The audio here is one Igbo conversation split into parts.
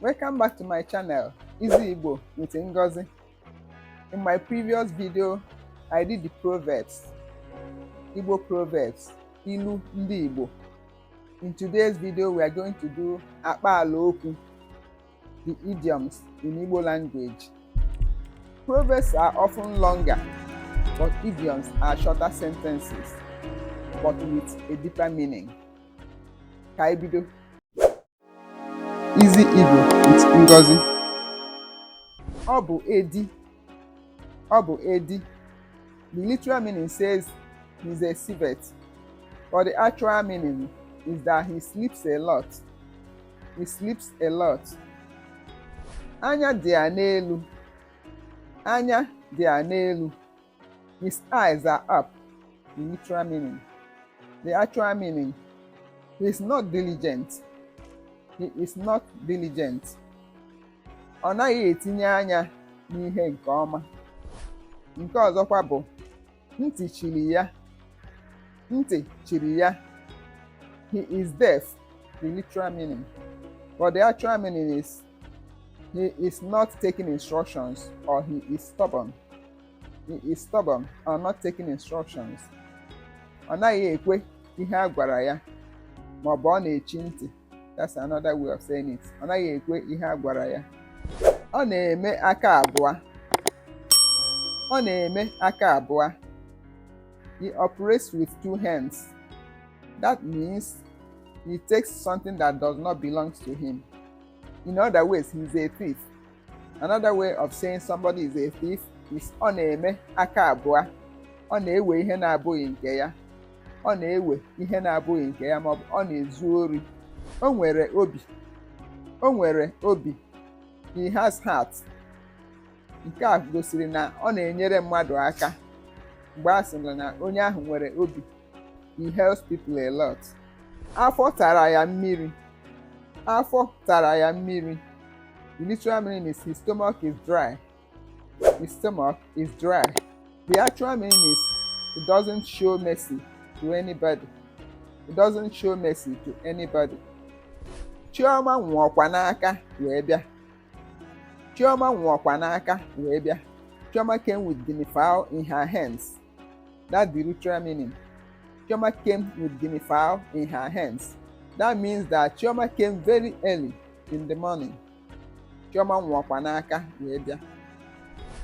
Welcome back to my channel, Easy Igbo with Ngozi. In my previous video, I did the proverbs, Igbo proverbs, Ilu Ndị Igbo. In today's video, we are going to do Akpaa okwu, the idioms in Igbo language. Proverbs are often longer, but idioms are shorter sentences, but with a deeper meaning. Ka anyị bido. Easy Igbo with Ngozi. Ọ bụ Edi. The literal meaning says he's a civet, but the actual meaning is that he sleeps a lot. Anya dị n'elu. His eyes are up. The literal meaning. The actual meaning, he is not diligent. Ọ naghị etinye anya n'ihe nke ọma. Nke ọzọkwa bụ ntị chiri ya. He is deaf, the literal meaning. But the actual meaning is he is not taking instructions, or he is stubborn. He is stubborn or not taking instructions. Ọ naghị ekwe ihe a gwara ya, ma ọ bụ ọ na-echi ntị. That's another way of saying it. Ọ naghị ekwe ihe a gwara ya. Ọ na-eme aka abụọ. He operates with two hands. That means he takes something that does not belong to him. In other ways, he's a thief. Another way of saying somebody is a thief is ọ na-eme aka abụọ. Ọ na-ewe ihe na-abụghị nke ya. Ọ na-ewe ihe na-abụghị nke ya, ma ọ na-ezu ori. O nwere obi. He has heart. Nke a gosiri na ọ na-enyere mmadụ aka. Mgbe a sịrị na onye ahụ nwere obi, he helps people a lot. Afọ tara ya mmiri. The literal meaning is his stomach is dry. The actual meaning is he doesn't show mercy to anybody. Chioma nwụọkwa n'aka wee bịa. Chioma came with guinea fowl in her hands. That's the literal meaning. Chioma came with guinea fowl in her hands. That means that Chioma came very early in the morning. Chioma nwụọkwa n'aka wee bịa.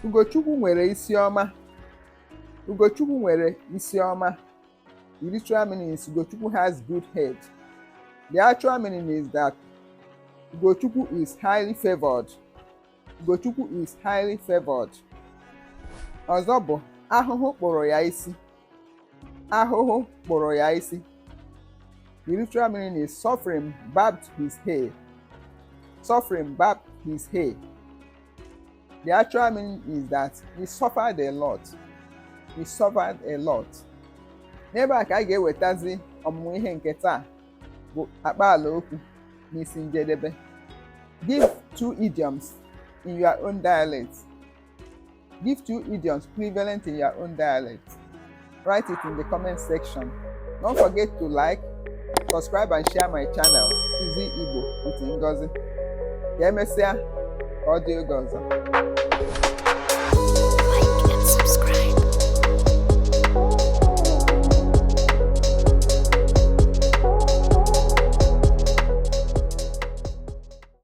Ugochukwu nwere isi ọma. The literal meaning is Ugochukwu has good head. The actual meaning is that Ugochukwu is highly favored. Ọzọ bụ ahụhụ kpụrụ ya isi. The literal meaning is suffering barbed his hair. The actual meaning is that he suffered a lot. N'ebe a ka anyị ga-ewetazi ọmụmụ ihe nke taa bụ Akpaa okwu n'isi njedebe. Give two idioms in your own dialect. Give two idioms prevalent in your own dialect. Write it in the comment section. Don't forget to like, subscribe and share my channel, Easy Igbo with Ngozi. Ka emesịa, ka ọ dị oge ọzọ.